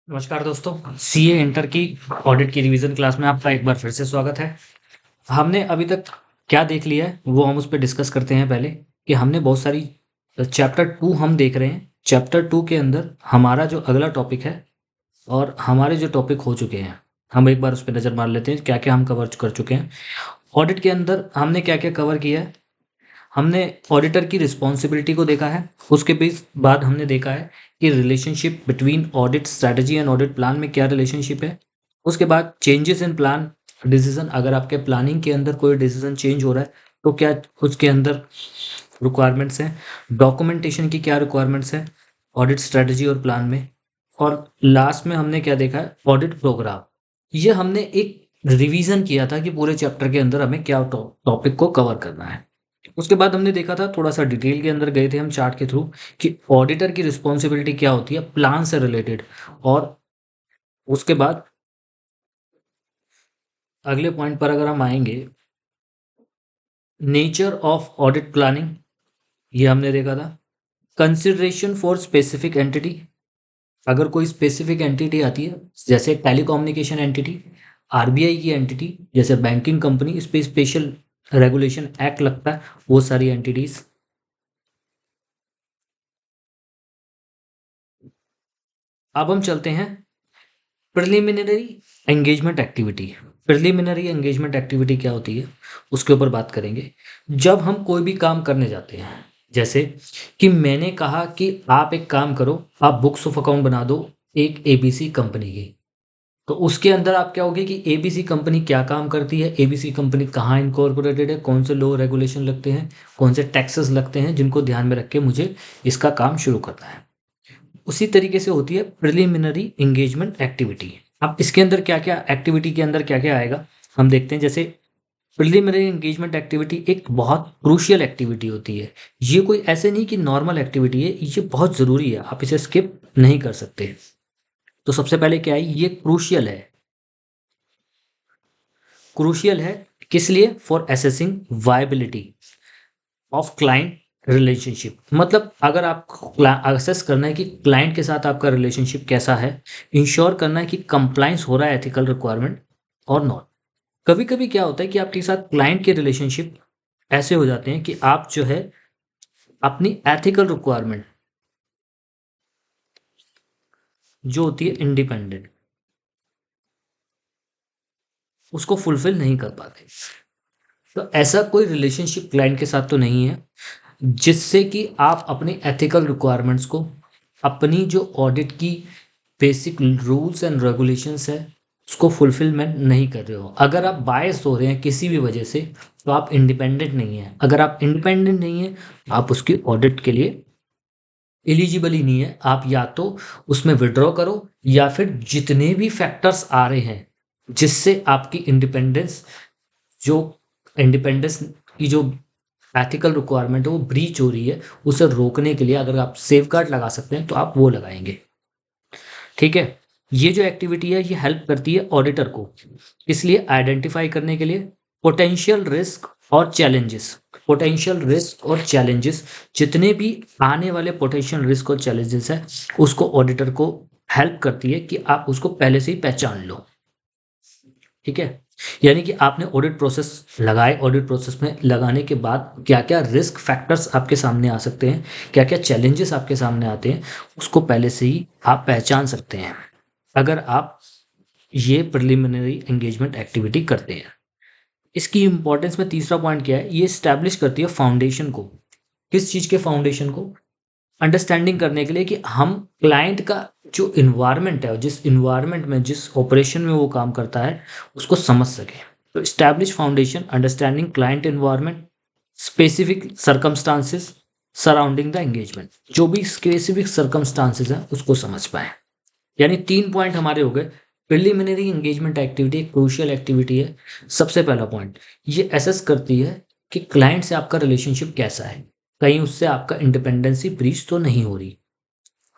नमस्कार दोस्तों, CA inter की ऑडिट की रिवीजन क्लास में आपका एक बार फिर से स्वागत है। हमने अभी तक क्या देख लिया है वो हम उस पर डिस्कस करते हैं। पहले कि हमने बहुत सारी चैप्टर 2 हम देख रहे हैं। चैप्टर 2 के अंदर हमारा जो अगला टॉपिक है और हमारे जो टॉपिक हो चुके हैं, हम एक बार उस पर नज़र मार लेते हैं क्या क्या हम कवर कर चुके हैं। ऑडिट के अंदर हमने क्या क्या कवर किया है। हमने ऑडिटर की रिस्पॉन्सिबिलिटी को देखा है। उसके बाद हमने देखा है कि relationship between audit strategy and audit plan में क्या रिलेशनशिप है। उसके बाद चेंजेस इन प्लान डिसीजन, अगर आपके प्लानिंग के अंदर कोई डिसीजन चेंज हो रहा है तो क्या उसके अंदर रिक्वायरमेंट्स हैं। डॉक्यूमेंटेशन की क्या रिक्वायरमेंट्स हैं ऑडिट स्ट्रैटेजी और प्लान में। और लास्ट में हमने क्या देखा है, ऑडिट प्रोग्राम। ये हमने एक रिवीजन किया था कि पूरे चैप्टर के अंदर हमें क्या टॉपिक को कवर करना है। उसके बाद हमने देखा था, थोड़ा सा डिटेल के अंदर गए थे हम चार्ट के थ्रू कि ऑडिटर की रिस्पॉन्सिबिलिटी क्या होती है प्लान से रिलेटेड। और उसके बाद अगले पॉइंट पर अगर हम आएंगे, नेचर ऑफ ऑडिट प्लानिंग, ये हमने देखा था। कंसिडरेशन फॉर स्पेसिफिक एंटिटी, अगर कोई स्पेसिफिक एंटिटी आती है जैसे टेलीकम्युनिकेशन एंटिटी, आरबीआई की एंटिटी जैसे बैंकिंग कंपनी, इस पे स्पेशल रेगुलेशन एक्ट लगता है, वो सारी एंटिटीज। अब हम चलते हैं preliminary engagement activity. Preliminary engagement activity क्या होती है उसके ऊपर बात करेंगे। जब हम कोई भी काम करने जाते हैं, जैसे कि मैंने कहा कि आप एक काम करो, आप बुक्स ऑफ अकाउंट बना दो एक एबीसी कंपनी की। तो उसके अंदर आप क्या होगे कि एबीसी कंपनी क्या काम करती है, एबीसी कंपनी कहाँ इनकॉर्पोरेटेड है, कौन से लॉ रेगुलेशन लगते हैं, कौन से टैक्सेस लगते हैं, जिनको ध्यान में रख के मुझे इसका काम शुरू करना है। उसी तरीके से होती है प्रिलिमिनरी एंगेजमेंट एक्टिविटी। अब इसके अंदर क्या क्या एक्टिविटी के अंदर क्या क्या आएगा हम देखते हैं। जैसे प्रिलिमिनरी एंगेजमेंट एक्टिविटी एक बहुत क्रूशियल एक्टिविटी होती है। ये कोई ऐसे नहीं कि नॉर्मल एक्टिविटी है, ये बहुत ज़रूरी है, आप इसे स्किप नहीं कर सकते। तो सबसे पहले क्या है, ये क्रूशियल है। क्रूशियल है किस लिए, for assessing viability of client relationship. मतलब अगर आपको असेस करना है कि क्लाइंट के साथ आपका रिलेशनशिप कैसा है, इंश्योर करना है कि कंप्लाइंस हो रहा है एथिकल रिक्वायरमेंट और नॉट। कभी कभी क्या होता है कि आपके साथ क्लाइंट के रिलेशनशिप ऐसे हो जाते हैं कि आप जो है अपनी एथिकल रिक्वायरमेंट जो होती है इंडिपेंडेंट, उसको फुलफिल नहीं कर पाते। तो ऐसा कोई रिलेशनशिप क्लाइंट के साथ तो नहीं है जिससे कि आप अपनी एथिकल रिक्वायरमेंट्स को, अपनी जो ऑडिट की बेसिक रूल्स एंड रेगुलेशंस है, उसको फुलफिलमेंट नहीं कर रहे हो। अगर आप बायस हो रहे हैं किसी भी वजह से तो आप इंडिपेंडेंट नहीं हैं। अगर आप इंडिपेंडेंट नहीं हैं तो आप उसकी ऑडिट के लिए एलिजिबल ही नहीं है। आप या तो उसमें विड्रॉ करो या फिर जितने भी फैक्टर्स आ रहे हैं जिससे आपकी इंडिपेंडेंस, जो इंडिपेंडेंस की जो एथिकल रिक्वायरमेंट है वो ब्रीच हो रही है, उसे रोकने के लिए अगर आप सेफ गार्ड लगा सकते हैं तो आप वो लगाएंगे। ठीक है। ये जो एक्टिविटी है ये हेल्प करती है ऑडिटर को, इसलिए आइडेंटिफाई करने के लिए पोटेंशियल रिस्क और चैलेंजेस। पोटेंशियल रिस्क और चैलेंजेस, जितने भी आने वाले पोटेंशियल रिस्क और चैलेंजेस है, उसको ऑडिटर को हेल्प करती है कि आप उसको पहले से ही पहचान लो। ठीक है। यानी कि आपने ऑडिट प्रोसेस लगाए, ऑडिट प्रोसेस में लगाने के बाद क्या क्या रिस्क फैक्टर्स आपके सामने आ सकते हैं, क्या क्या चैलेंजेस आपके सामने आते हैं, उसको पहले से ही आप पहचान सकते हैं अगर आप ये प्रिलिमिनरी एंगेजमेंट एक्टिविटी करते हैं। इसकी इंपॉर्टेंस में तीसरा पॉइंट क्या है, ये स्टैब्लिश करती है फाउंडेशन को। किस चीज़ के फाउंडेशन को, अंडरस्टैंडिंग करने के लिए कि हम क्लाइंट का जो इन्वायरमेंट है, जिस इन्वायरमेंट में, जिस ऑपरेशन में वो काम करता है, उसको समझ सके। तो establish foundation, understanding client environment, specific circumstances surrounding the engagement, जो भी स्पेसिफिक सर्कमस्टांसेस हैं उसको समझ पाए। यानी 3 पॉइंट हमारे हो गए। प्रिलिमिनरी एंगेजमेंट एक्टिविटी एक क्रूशियल एक्टिविटी है। सबसे पहला पॉइंट, ये असेस करती है कि क्लाइंट से आपका रिलेशनशिप कैसा है, कहीं उससे आपका इंडिपेंडेंसी ब्रीच तो नहीं हो रही।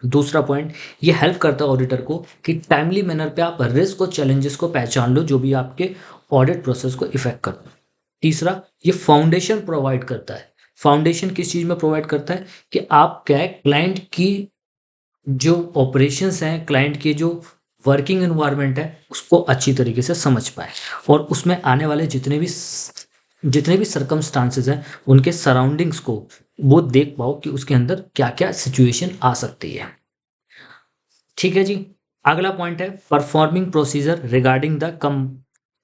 दूसरा पॉइंट, ये हेल्प करता है ऑडिटर को कि टाइमली मैनर पे आप रिस्क और चैलेंजेस को पहचान लो जो भी आपके ऑडिट प्रोसेस को इफेक्ट करता है। तीसरा, ये फाउंडेशन प्रोवाइड करता है। फाउंडेशन किस चीज़ में प्रोवाइड करता है कि आप क्या है, क्लाइंट की जो ऑपरेशंस हैं, क्लाइंट के जो वर्किंग एनवायरनमेंट है उसको अच्छी तरीके से समझ पाए और उसमें आने वाले जितने भी सर्कमस्टांसेस हैं उनके सराउंडिंग्स को वो देख पाओ कि उसके अंदर क्या क्या सिचुएशन आ सकती है। ठीक है जी। अगला पॉइंट है performing procedure regarding the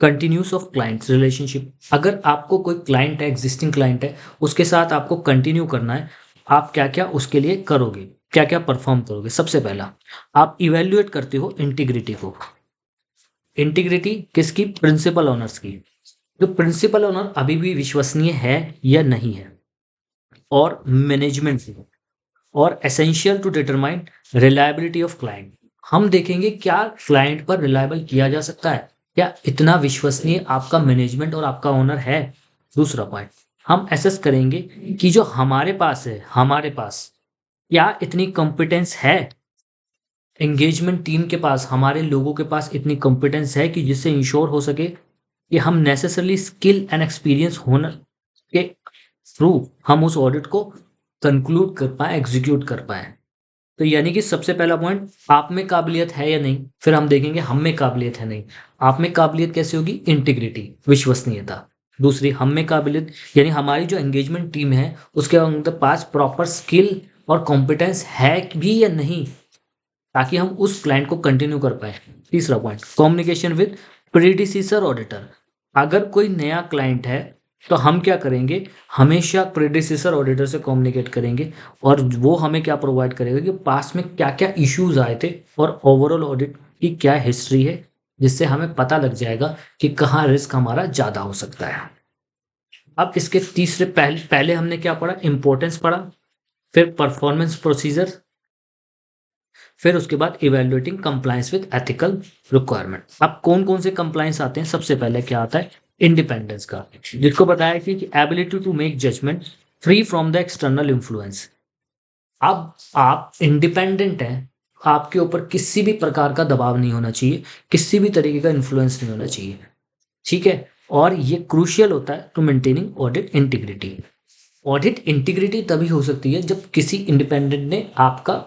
continuous of clients relationship. अगर आपको कोई क्लाइंट है, एग्जिस्टिंग क्लाइंट है, उसके साथ आपको कंटिन्यू करना है, आप क्या क्या उसके लिए करोगे, क्या क्या परफॉर्म करोगे। सबसे पहला आप इवेल्युएट करते हो इंटीग्रिटी को। इंटीग्रिटी किसकी? प्रिंसिपल ओनर्स की। जो प्रिंसिपल ओनर अभी भी विश्वसनीय है या नहीं है, और मैनेजमेंट से, और essential to determine reliability of client. हम देखेंगे क्या क्लाइंट पर रिलायबल किया जा सकता है, क्या इतना विश्वसनीय आपका मैनेजमेंट और आपका ओनर है। दूसरा पॉइंट हम एसेस करेंगे कि जो हमारे पास क्या इतनी कॉम्पिटेंस है, एंगेजमेंट टीम के पास, हमारे लोगों के पास इतनी कॉम्पिटेंस है कि जिससे इंश्योर हो सके कि हम नेसेसरली स्किल एंड एक्सपीरियंस होने के थ्रू हम उस ऑडिट को कंक्लूड कर पाए, एग्जीक्यूट कर पाए। तो यानी कि सबसे पहला पॉइंट आप में काबिलियत है या नहीं, फिर हम देखेंगे हम में काबिलियत है नहीं। आप में काबिलियत कैसे होगी? इंटीग्रिटी, विश्वसनीयता। दूसरी हम में काबिलियत यानी हमारी जो एंगेजमेंट टीम है उसके अंदर पास प्रॉपर स्किल और कॉम्पिटेंस है भी या नहीं, ताकि हम उस क्लाइंट को कंटिन्यू कर पाए। तीसरा पॉइंट कम्युनिकेशन विद प्रीडिसीसर ऑडिटर। अगर कोई नया क्लाइंट है तो हम क्या करेंगे, हमेशा प्रीडिसीसर ऑडिटर से कम्युनिकेट करेंगे और वो हमें क्या प्रोवाइड करेगा कि पास में क्या क्या इश्यूज आए थे और ओवरऑल ऑडिट की क्या हिस्ट्री है, जिससे हमें पता लग जाएगा कि कहाँ रिस्क हमारा ज़्यादा हो सकता है। अब इसके तीसरे पहले हमने क्या पढ़ा? इंपॉर्टेंस पढ़ा, फिर परफॉर्मेंस प्रोसीजर, फिर उसके बाद evaluating compliance with ethical requirement. अब कौन कौन से कंप्लायंस आते हैं? सबसे पहले क्या आता है? इंडिपेंडेंस का, जिसको बताया कि ability to make judgment free from the external influence. अब आप इंडिपेंडेंट हैं, आपके ऊपर किसी भी प्रकार का दबाव नहीं होना चाहिए, किसी भी तरीके का इन्फ्लुएंस नहीं होना चाहिए। ठीक है, और ये क्रूशियल होता है to maintaining audit integrity. Audit integrity तभी हो सकती है जब किसी इंडिपेंडेंट ने आपका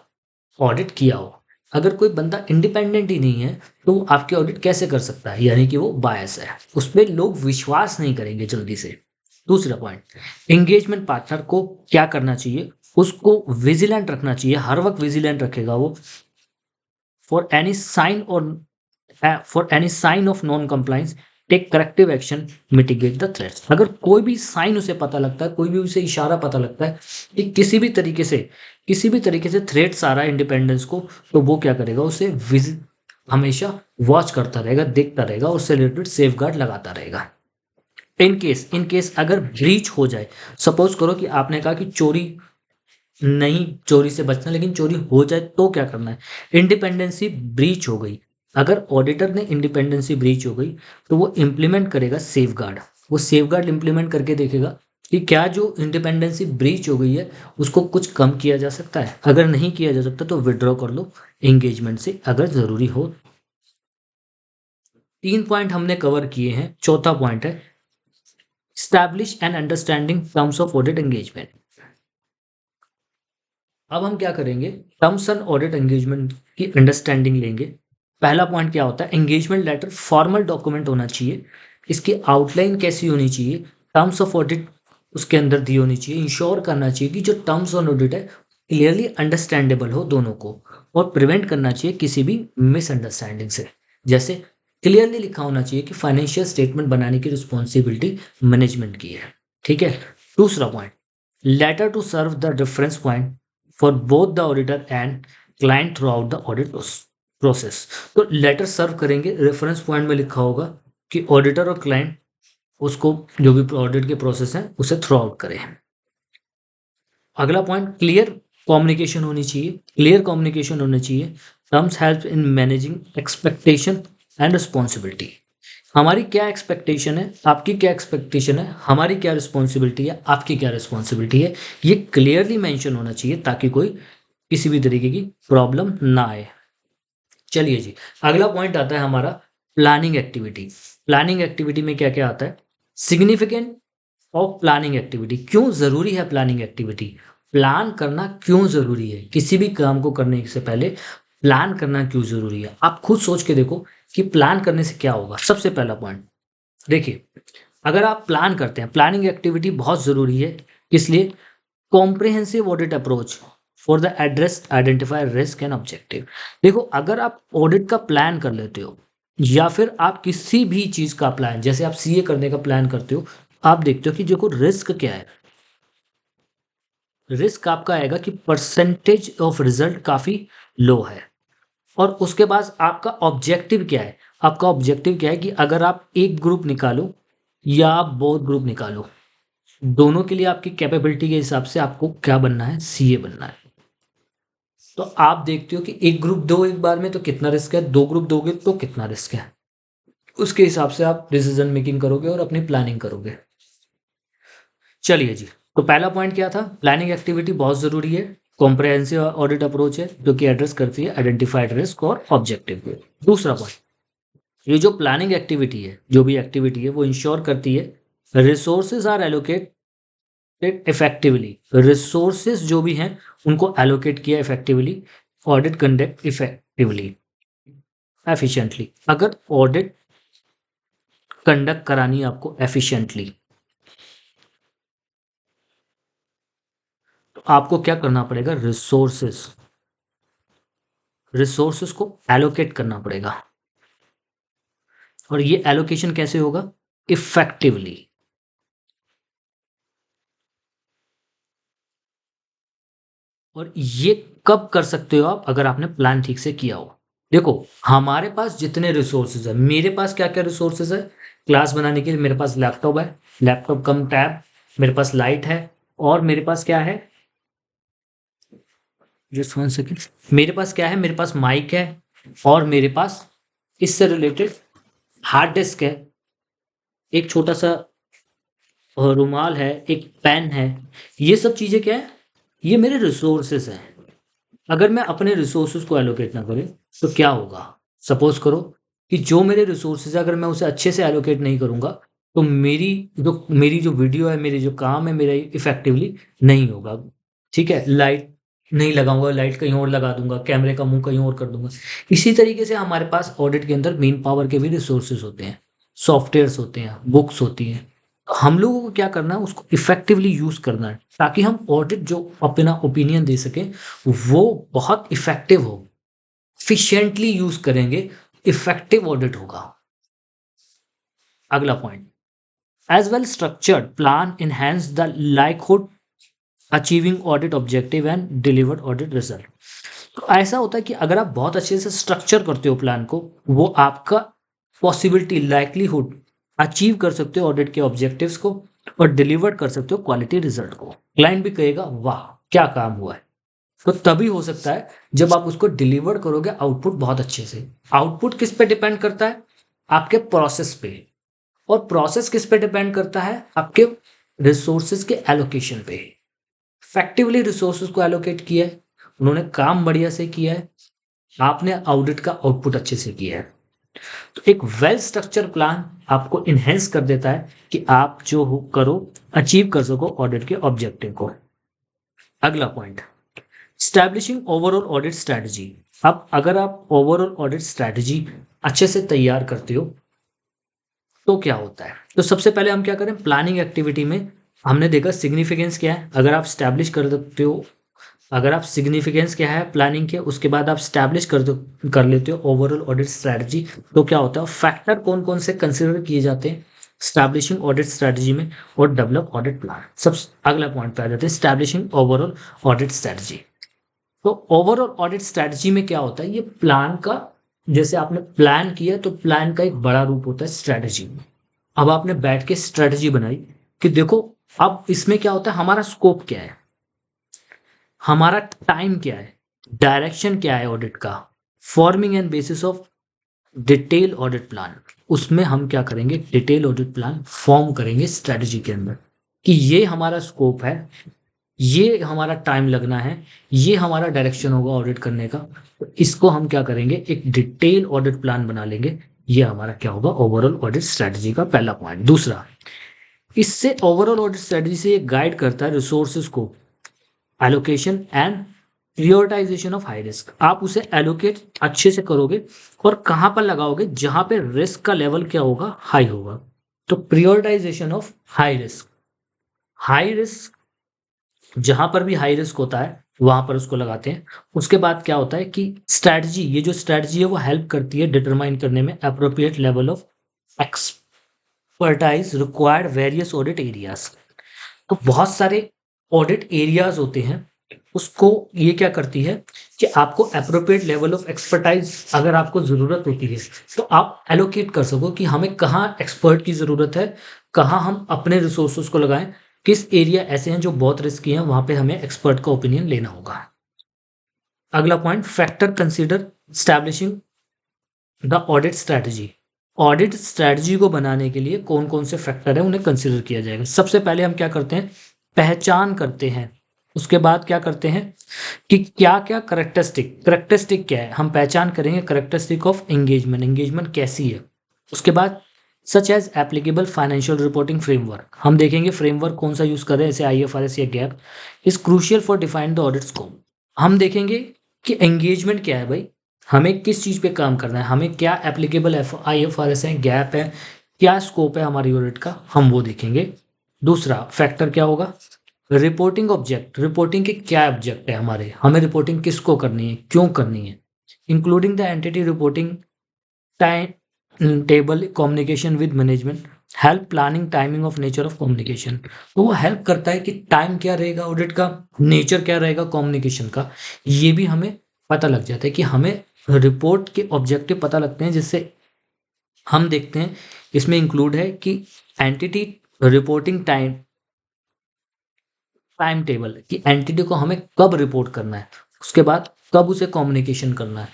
ऑडिट किया हो। अगर कोई बंदा इंडिपेंडेंट ही नहीं है तो वो आपके ऑडिट कैसे कर सकता है? यानी कि वो बायस है, उस पर लोग विश्वास नहीं करेंगे जल्दी से। दूसरा पॉइंट एंगेजमेंट पार्टनर को क्या करना चाहिए? उसको विजिलेंट रखना चाहिए, हर वक्त विजिलेंट रखेगा वो for any sign of non compliance take corrective action mitigate the threats. अगर कोई भी साइन उसे पता लगता है, कोई भी उसे इशारा पता लगता है कि किसी भी तरीके से थ्रेट्स आ रहा है इंडिपेंडेंस को, तो वो क्या करेगा? उसे हमेशा वॉच करता रहेगा, देखता रहेगा, उससे रिलेटेड सेफ गार्ड लगाता रहेगा। इन केस अगर ब्रीच हो जाए, सपोज करो कि आपने कहा कि चोरी से बचना, लेकिन चोरी हो जाए तो क्या करना है? इंडिपेंडेंसी ब्रीच हो गई, अगर ऑडिटर ने इंडिपेंडेंसी ब्रीच हो गई तो वो इम्प्लीमेंट करेगा सेफ गार्ड। वो सेफ गार्ड इम्प्लीमेंट करके देखेगा कि क्या जो इंडिपेंडेंसी ब्रीच हो गई है उसको कुछ कम किया जा सकता है। अगर नहीं किया जा सकता तो विड्रॉ कर लो एंगेजमेंट से अगर ज़रूरी हो। 3 पॉइंट हमने कवर किए हैं। चौथा पॉइंट है establish and understanding terms of audit engagement. अब हम क्या करेंगे? टर्म्स एंड ऑडिट एंगेजमेंट की अंडरस्टैंडिंग लेंगे। पहला पॉइंट क्या होता है? एंगेजमेंट लेटर फॉर्मल डॉक्यूमेंट होना चाहिए, इसकी आउटलाइन कैसी होनी चाहिए, टर्म्स ऑफ ऑडिट उसके अंदर दी होनी चाहिए। इंश्योर करना चाहिए कि जो टर्म्स ऑन ऑडिट है क्लियरली अंडरस्टैंडेबल हो दोनों को, और प्रिवेंट करना चाहिए किसी भी मिसअंडरस्टैंडिंग से। जैसे क्लियरली लिखा होना चाहिए कि फाइनेंशियल स्टेटमेंट बनाने की रिस्पॉन्सिबिलिटी मैनेजमेंट की है। ठीक है। दूसरा point letter to serve the reference point for both the auditor and client throughout the audit process. तो लेटर सर्व करेंगे, रेफरेंस पॉइंट में लिखा होगा कि ऑडिटर और क्लाइंट उसको जो भी ऑडिट के प्रोसेस है उसे थ्रू आउट करें। अगला पॉइंट क्लियर कम्युनिकेशन होनी चाहिए, क्लियर कम्युनिकेशन होनी चाहिए। Terms help in managing expectation and responsibility. हमारी क्या एक्सपेक्टेशन है, आपकी क्या एक्सपेक्टेशन है, हमारी क्या रिस्पॉन्सिबिलिटी है, आपकी क्या रिस्पॉन्सिबिलिटी है, ये क्लियरली मेंशन होना चाहिए ताकि कोई किसी भी तरीके की प्रॉब्लम ना आए। चलिए जी, अगला पॉइंट आता है हमारा प्लानिंग एक्टिविटी। प्लानिंग एक्टिविटी में क्या क्या आता है? Significant of planning activity. क्यों जरूरी है प्लानिंग एक्टिविटी? प्लान करना क्यों जरूरी है? किसी भी काम को करने से पहले प्लान करना क्यों जरूरी है, आप खुद सोच के देखो कि प्लान करने से क्या होगा। सबसे पहला पॉइंट देखिए, अगर आप प्लान करते हैं, प्लानिंग एक्टिविटी बहुत जरूरी है। इसलिए comprehensive audit approach for the address identify risk and objective. देखो, अगर आप ऑडिट का प्लान कर लेते हो या फिर आप किसी भी चीज का प्लान, जैसे आप सीए करने का प्लान करते हो, आप देखते हो कि देखो रिस्क क्या है। रिस्क आपका आएगा कि परसेंटेज ऑफ रिजल्ट काफी लो है। और उसके बाद आपका ऑब्जेक्टिव क्या है, आपका ऑब्जेक्टिव क्या है कि अगर आप एक ग्रुप निकालो या आप बहुत ग्रुप निकालो, दोनों के लिए आपकी कैपेबिलिटी के हिसाब से आपको क्या बनना है, सीए बनना है। तो आप देखते हो कि एक ग्रुप दो एक बार में तो कितना रिस्क है, दो ग्रुप दोगे तो कितना रिस्क है, उसके हिसाब से आप डिसीजन मेकिंग करोगे और अपनी प्लानिंग करोगे। चलिए जी, तो पहला पॉइंट क्या था, प्लानिंग एक्टिविटी बहुत जरूरी है। कॉम्प्रहेंसिव ऑडिट अप्रोच है जो कि एड्रेस करती है आइडेंटिफाइड रिस्क और ऑब्जेक्टिव। दूसरा पॉइंट, ये जो प्लानिंग एक्टिविटी है, जो भी एक्टिविटी है, वो इंश्योर करती है resources are allocated effectively. Resources जो भी हैं उनको एलोकेट किया effectively, audit conduct effectively efficiently. अगर ऑडिट कंडक्ट करानी है आपको एफिशिएंटली, तो आपको क्या करना पड़ेगा, रिसोर्सेस रिसोर्सेस को एलोकेट करना पड़ेगा। और ये एलोकेशन कैसे होगा, इफेक्टिवली। और ये कब कर सकते हो आप, अगर आपने प्लान ठीक से किया हो। देखो, हमारे पास जितने रिसोर्सेज है, मेरे पास क्या क्या रिसोर्सेज है, क्लास बनाने के लिए मेरे पास लैपटॉप है, लैपटॉप कम टैब, मेरे पास लाइट है, और मेरे पास क्या है, जस्ट वन सेकेंड, मेरे पास क्या है, मेरे पास माइक है, और मेरे पास इससे रिलेटेड हार्ड डिस्क है, एक छोटा सा रुमाल है, एक पेन है। ये सब चीजें क्या है, ये मेरे रिसोर्सेस हैं। अगर मैं अपने रिसोर्सेज को एलोकेट ना करें तो क्या होगा, सपोज करो कि जो मेरे रिसोर्सेज है, अगर मैं उसे अच्छे से एलोकेट नहीं करूंगा तो मेरी जो वीडियो है, मेरी जो काम है, मेरा इफेक्टिवली नहीं होगा। ठीक है, लाइट नहीं लगाऊंगा, लाइट कहीं और लगा दूंगा, कैमरे का मुंह कहीं और कर दूंगा। इसी तरीके से हमारे पास ऑडिट के अंदर मेन पावर के भी रिसोर्सेज होते हैं, सॉफ्टवेयर्स होते हैं, बुक्स होती हैं। हम लोगों को क्या करना है, उसको इफेक्टिवली यूज करना है, ताकि हम ऑडिट जो अपना ओपिनियन दे सकें वो बहुत इफेक्टिव हो। एफिशिएंटली यूज करेंगे, इफेक्टिव ऑडिट होगा। अगला point, as well structured plan enhance the likelihood achieving audit objective and delivered audit result. तो ऐसा होता है कि अगर आप बहुत अच्छे से स्ट्रक्चर करते हो प्लान को, वो आपका पॉसिबिलिटी, लाइकलीहुड अचीव कर सकते हो ऑडिट के ऑब्जेक्टिव्स को, और डिलीवर कर सकते हो क्वालिटी रिजल्ट को। क्लाइंट भी कहेगा वाह क्या काम हुआ है। तो तभी हो सकता है जब आप उसको डिलीवर करोगे आउटपुट बहुत अच्छे से। आउटपुट किस पे डिपेंड करता है, आपके प्रोसेस पे। और प्रोसेस किस पे डिपेंड करता है, आपके रिसोर्सेज के एलोकेशन पे। इफेक्टिवली रिसोर्सेज को एलोकेट किया है, उन्होंने काम बढ़िया से किया है, आपने ऑडिट का आउटपुट अच्छे से किया है। तो एक वेल स्ट्रक्चर प्लान आपको इनहेंस कर देता है कि आप जो करो अचीव कर सको ऑडिट के ऑब्जेक्टिव को। अगला point, establishing overall audit strategy. अब अगर आप ओवरऑल ऑडिट स्ट्रैटेजी अच्छे से तैयार करते हो तो क्या होता है, तो सबसे पहले हम क्या करें, प्लानिंग एक्टिविटी में हमने देखा सिग्निफिकेंस क्या है। अगर आप स्टैब्लिश कर देते हो, अगर आप सिग्निफिकेंस क्या है प्लानिंग के, उसके बाद आप स्टैब्लिश कर लेते हो ओवरऑल ऑडिट स्ट्रैटेजी, तो क्या होता है, फैक्टर कौन कौन से कंसिडर किए जाते हैं स्टैब्लिशिंग ऑडिट स्ट्रैटेजी में, और डेवलप ऑडिट प्लान। सब अगला पॉइंट पे आ जाते हैं, स्टैब्लिशिंग ओवरऑल ऑडिट स्ट्रैटेजी। तो ओवरऑल ऑडिट स्ट्रैटेजी में क्या होता है, ये प्लान का, जैसे आपने प्लान किया तो प्लान का एक बड़ा रूप होता है स्ट्रैटेजी। अब आपने बैठ के स्ट्रैटेजी बनाई कि देखो अब इसमें क्या होता है, हमारा स्कोप क्या है, हमारा टाइम क्या है, डायरेक्शन क्या है ऑडिट का, forming and bases of detail audit plan. उसमें हम क्या करेंगे, डिटेल ऑडिट प्लान फॉर्म करेंगे स्ट्रैटेजी के अंदर कि ये हमारा स्कोप है, ये हमारा टाइम लगना है, ये हमारा डायरेक्शन होगा ऑडिट करने का। तो इसको हम क्या करेंगे, एक डिटेल ऑडिट प्लान बना लेंगे। ये हमारा क्या होगा, ओवरऑल ऑडिट स्ट्रैटेजी का पहला पॉइंट। दूसरा, इससे ओवरऑल ऑडिट स्ट्रैटेजी से ये गाइड करता है रिसोर्सेज को allocation and prioritization of high risk, आप उसे एलोकेट अच्छे से करोगे और कहाँ पर लगाओगे, जहां पे रिस्क का लेवल क्या होगा, हाई होगा। तो prioritization of high risk, high risk जहां पर भी हाई रिस्क होता है वहां पर उसको लगाते हैं। उसके बाद क्या होता है कि स्ट्रैटेजी, ये जो स्ट्रैटेजी है वो हेल्प करती है डिटरमाइन करने में appropriate level of expertise required various audit areas. तो बहुत सारे ऑडिट एरियाज होते हैं, उसको ये क्या करती है कि आपको अप्रोप्रिएट लेवल ऑफ एक्सपर्टाइज अगर आपको ज़रूरत होती है तो आप एलोकेट कर सको कि हमें कहाँ एक्सपर्ट की ज़रूरत है, कहाँ हम अपने रिसोर्सेज को लगाएं, किस एरिया ऐसे हैं जो बहुत रिस्की हैं, वहां पे हमें एक्सपर्ट का ओपिनियन लेना होगा। अगला point, factor consider establishing the audit strategy. Audit strategy को बनाने के लिए कौन कौन से फैक्टर है उन्हें कंसीडर किया जाएगा। सबसे पहले हम क्या करते हैं, पहचान करते हैं। उसके बाद क्या करते हैं कि क्या क्या करेक्टरिस्टिक क्या है, हम पहचान करेंगे करेक्टरिस्टिक ऑफ एंगेजमेंट, एंगेजमेंट कैसी है। उसके बाद such as applicable financial reporting framework, हम देखेंगे फ्रेमवर्क कौन सा यूज कर रहे हैं, जैसे IFRS या gap is crucial for define the audit scope. हम देखेंगे कि एंगेजमेंट क्या है भाई, हमें किस चीज़ पे काम करना है, हमें क्या एप्लीकेबल IFRS है, गैप है, क्या स्कोप है हमारी ऑडिट का, हम वो देखेंगे। दूसरा फैक्टर क्या होगा, रिपोर्टिंग ऑब्जेक्ट, रिपोर्टिंग के क्या ऑब्जेक्ट है हमारे, हमें रिपोर्टिंग किसको करनी है, क्यों करनी है, including the entity reporting, time table, communication with management, help planning, timing of nature of communication. तो वो हेल्प करता है कि टाइम क्या रहेगा ऑडिट का, नेचर क्या रहेगा कम्युनिकेशन का, ये भी हमें पता लग जाता है कि हमें रिपोर्ट के ऑब्जेक्टिव पता लगते हैं, जिससे हम देखते हैं इसमें इंक्लूड है कि एंटिटी रिपोर्टिंग टाइम टेबल, कि एंटिटी को हमें कब रिपोर्ट करना है, उसके बाद कब उसे कम्युनिकेशन करना है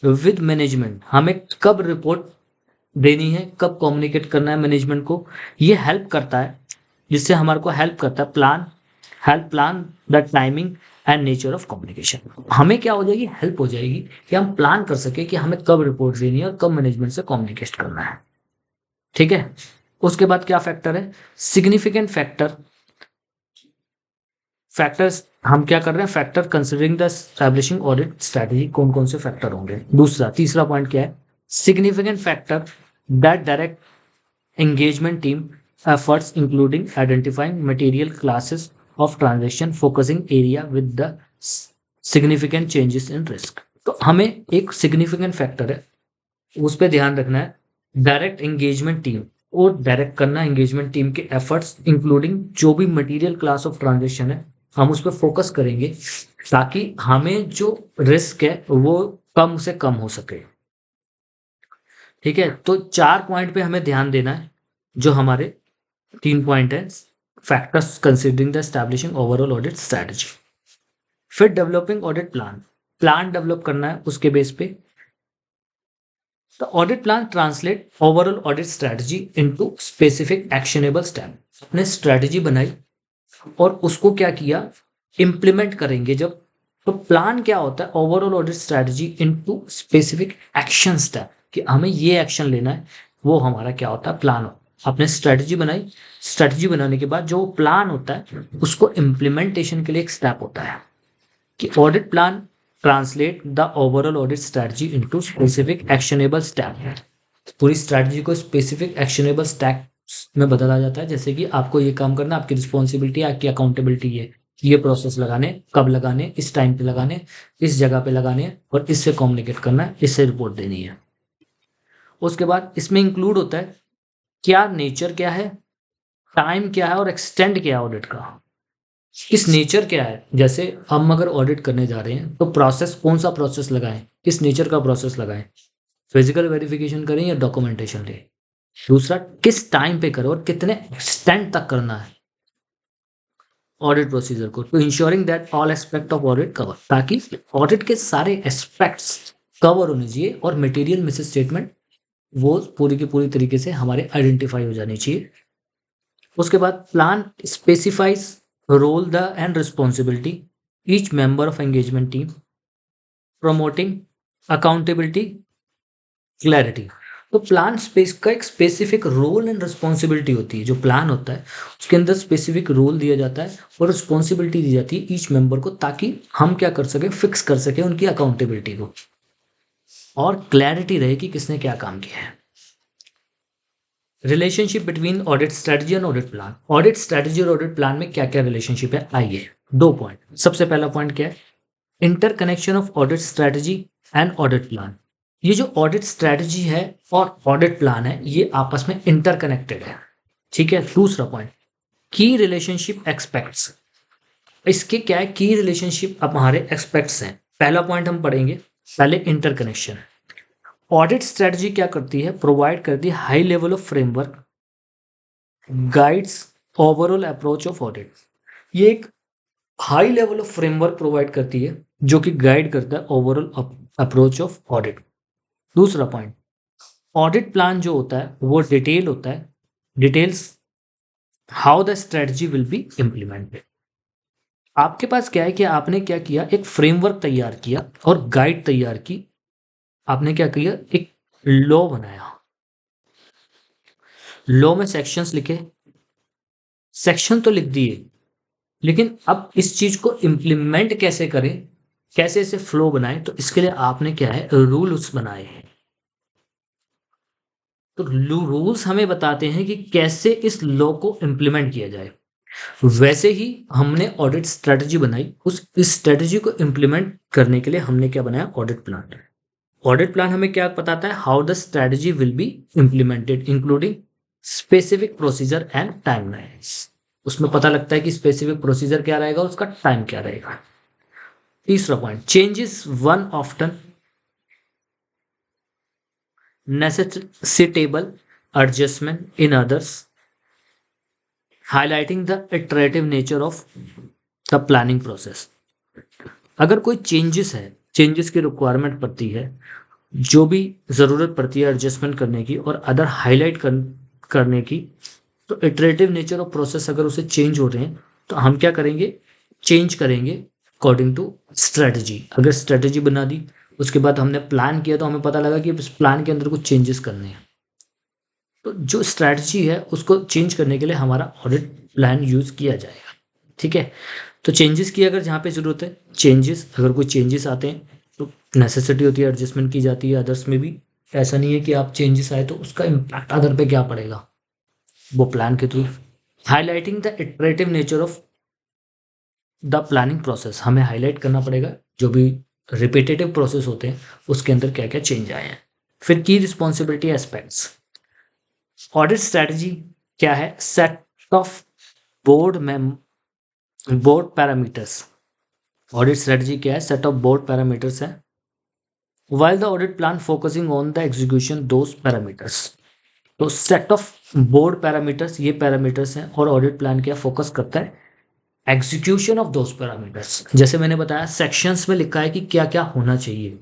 विद मैनेजमेंट, हमें कब रिपोर्ट देनी है, कब कम्युनिकेट करना है मैनेजमेंट को। ये हेल्प करता है, जिससे हमारे को हेल्प करता है help plan the timing and nature of communication. हमें क्या हो जाएगी, हेल्प हो जाएगी कि हम प्लान कर सके कि हमें कब रिपोर्ट देनी है और कब मैनेजमेंट से कम्युनिकेट करना है। ठीक है। उसके बाद क्या फैक्टर है, सिग्निफिकेंट फैक्टर्स, हम क्या कर रहे हैं, factor considering the establishing audit strategy, कौन कौन से फैक्टर होंगे। तीसरा पॉइंट क्या है, significant factor that direct engagement team efforts including identifying material classes of transaction focusing area with the significant changes in risk। तो हमें एक significant factor है उस पर ध्यान रखना है, डायरेक्ट एंगेजमेंट टीम, और डायरेक्ट करना एंगेजमेंट टीम के एफर्ट्स इंक्लूडिंग जो भी मटेरियल क्लास ऑफ ट्रांजेक्शन है हम उस पर फोकस करेंगे, ताकि हमें जो रिस्क है वो कम से कम हो सके। ठीक है, तो 4 पॉइंट पे हमें ध्यान देना है, जो हमारे 3 पॉइंट है, factors considering the establishing overall audit strategy. फिर डेवलपिंग ऑडिट प्लान डेवलप करना है, उसके बेस पे the audit plan translate overall audit strategy into specific actionable step. अपने स्ट्रैटेजी बनाई और उसको क्या किया, इम्प्लीमेंट करेंगे जब, तो प्लान क्या होता है, overall audit strategy into specific action step, कि हमें ये एक्शन लेना है, वो हमारा क्या होता है, प्लान। आपने स्ट्रैटेजी बनाई, स्ट्रैटेजी बनाने के बाद जो प्लान होता है उसको इम्प्लीमेंटेशन के लिए एक स्टेप होता है कि audit plan translate the overall audit strategy into specific actionable step. पूरी स्ट्रैटेजी को स्पेसिफिक एक्शनेबल स्टेप्स में बदला जाता है, जैसे कि आपको ये काम करना, आपकी रिस्पॉन्सिबिलिटी, आपकी अकाउंटेबिलिटी है, ये प्रोसेस लगाने, कब लगाने, इस टाइम पे लगाने, इस जगह पे लगाने, और इससे कम्युनिकेट करना है, इससे रिपोर्ट देनी है। उसके बाद इसमें इंक्लूड होता है क्या नेचर क्या है, टाइम क्या है, और एक्सटेंड क्या है ऑडिट का, किस नेचर क्या है। जैसे हम अगर ऑडिट करने जा रहे हैं तो प्रोसेस, कौन सा प्रोसेस लगाएं, किस नेचर का प्रोसेस लगाएं, फिजिकल वेरिफिकेशन करें या डॉक्यूमेंटेशन लें। दूसरा, किस टाइम पे करो और कितने एक्सटेंट तक करना है ऑडिट प्रोसीजर को, to ensuring that all aspect of audit cover, ताकि ऑडिट के सारे एस्पेक्ट्स कवर होने चाहिए और मटेरियल मिस स्टेटमेंट वो पूरी की पूरी तरीके से हमारे आइडेंटिफाई हो जानी चाहिए। उसके बाद plan specifies role the and responsibility each member of engagement team, promoting accountability, clarity. तो प्लान स्पेस का एक स्पेसिफिक रोल एंड रिस्पॉन्सिबिलिटी होती है। जो प्लान होता है उसके अंदर स्पेसिफिक रोल दिया जाता है और रिस्पॉन्सिबिलिटी दी जाती है ईच मेंबर को, ताकि हम क्या कर सके, फिक्स कर सके उनकी अकाउंटेबिलिटी को और क्लैरिटी रहे कि किसने क्या काम किया है। Relationship between audit strategy and audit plan. Audit strategy और ऑडिट प्लान में क्या क्या रिलेशनशिप है, आइए 2 पॉइंट। सबसे पहला पॉइंट क्या है, interconnection of audit strategy and audit plan. ये जो ऑडिट स्ट्रेटजी है और ऑडिट प्लान है ये आपस में इंटरकनेक्टेड है, ठीक है। दूसरा पॉइंट, की रिलेशनशिप एक्सपेक्ट्स। इसके क्या है, की रिलेशनशिप अब हमारे एक्सपेक्ट्स हैं। पहला पॉइंट हम पढ़ेंगे, पहले इंटरकनेक्शन। ऑडिट स्ट्रेटजी क्या करती है, प्रोवाइड करती है high level of framework, guides overall approach of audit. ये एक high level of framework provide करती है जो कि गाइड करता है ओवरऑल अप्रोच ऑफ ऑडिट। दूसरा पॉइंट, ऑडिट प्लान जो होता है वो डिटेल होता है, details how the strategy will be implemented. आपके पास क्या है कि आपने क्या किया, एक फ्रेमवर्क तैयार किया और गाइड तैयार की। आपने क्या किया, एक लॉ बनाया, लॉ में सेक्शंस लिखे, सेक्शन तो लिख दिए, लेकिन अब इस चीज को इम्प्लीमेंट कैसे करें, कैसे इसे फ्लो बनाएं, तो इसके लिए आपने क्या है, रूल्स बनाए हैं। तो रूल्स हमें बताते हैं कि कैसे इस लॉ को इम्प्लीमेंट किया जाए। वैसे ही हमने ऑडिट स्ट्रेटजी बनाई, उस इस स्ट्रेटजी को इम्प्लीमेंट करने के लिए हमने क्या बनाया, ऑडिट प्लान। ऑडिट प्लान हमें क्या बताता है, how the strategy will be implemented including specific procedure and timelines. उसमें पता लगता है कि स्पेसिफिक प्रोसीजर क्या रहेगा, उसका टाइम क्या रहेगा। तीसरा point, changes one often necessitable adjustment in others, highlighting the iterative nature of the planning process। अगर कोई चेंजेस है, चेंजेस की रिक्वायरमेंट पड़ती है, जो भी ज़रूरत पड़ती है एडजस्टमेंट करने की और अदर हाईलाइट करने की, तो इटरेटिव नेचर ऑफ प्रोसेस अगर उसे चेंज हो रहे हैं तो हम क्या करेंगे, चेंज करेंगे अकॉर्डिंग टू स्ट्रेटजी। अगर स्ट्रेटजी बना दी, उसके बाद हमने प्लान किया तो हमें पता लगा कि इस प्लान के अंदर कुछ चेंजेस करने हैं, तो जो स्ट्रैटेजी है उसको चेंज करने के लिए हमारा ऑडिट प्लान यूज़ किया जाएगा, ठीक है। तो चेंजेस की अगर जहाँ पे ज़रूरत है, चेंजेस अगर कोई चेंजेस आते हैं तो नेसेसिटी होती है, एडजस्टमेंट की जाती है अदर्स में भी। ऐसा नहीं है कि आप चेंजेस आए तो उसका इम्पैक्ट अदर पे क्या पड़ेगा, वो प्लान के through. Highlighting the iterative nature of the planning process, हमें हाईलाइट करना पड़ेगा जो भी रिपीटेटिव प्रोसेस होते हैं उसके अंदर क्या क्या चेंज आए हैं। फिर की रिस्पॉन्सिबिलिटी एस्पेक्ट्स। ऑडिट स्ट्रेटजी क्या है, सेट ऑफ बोर्ड में बोर्ड पैरामीटर्स। ऑडिट स्ट्रेटजी क्या है, सेट ऑफ बोर्ड पैरामीटर्स है, while the audit plan focusing on the execution those parameters। तो सेट ऑफ बोर्ड पैरामीटर्स, ये पैरामीटर्स हैं, और ऑडिट प्लान क्या फोकस करता है, एग्जीक्यूशन ऑफ दोज पैरामीटर्स। जैसे मैंने बताया सेक्शंस में लिखा है कि क्या क्या होना चाहिए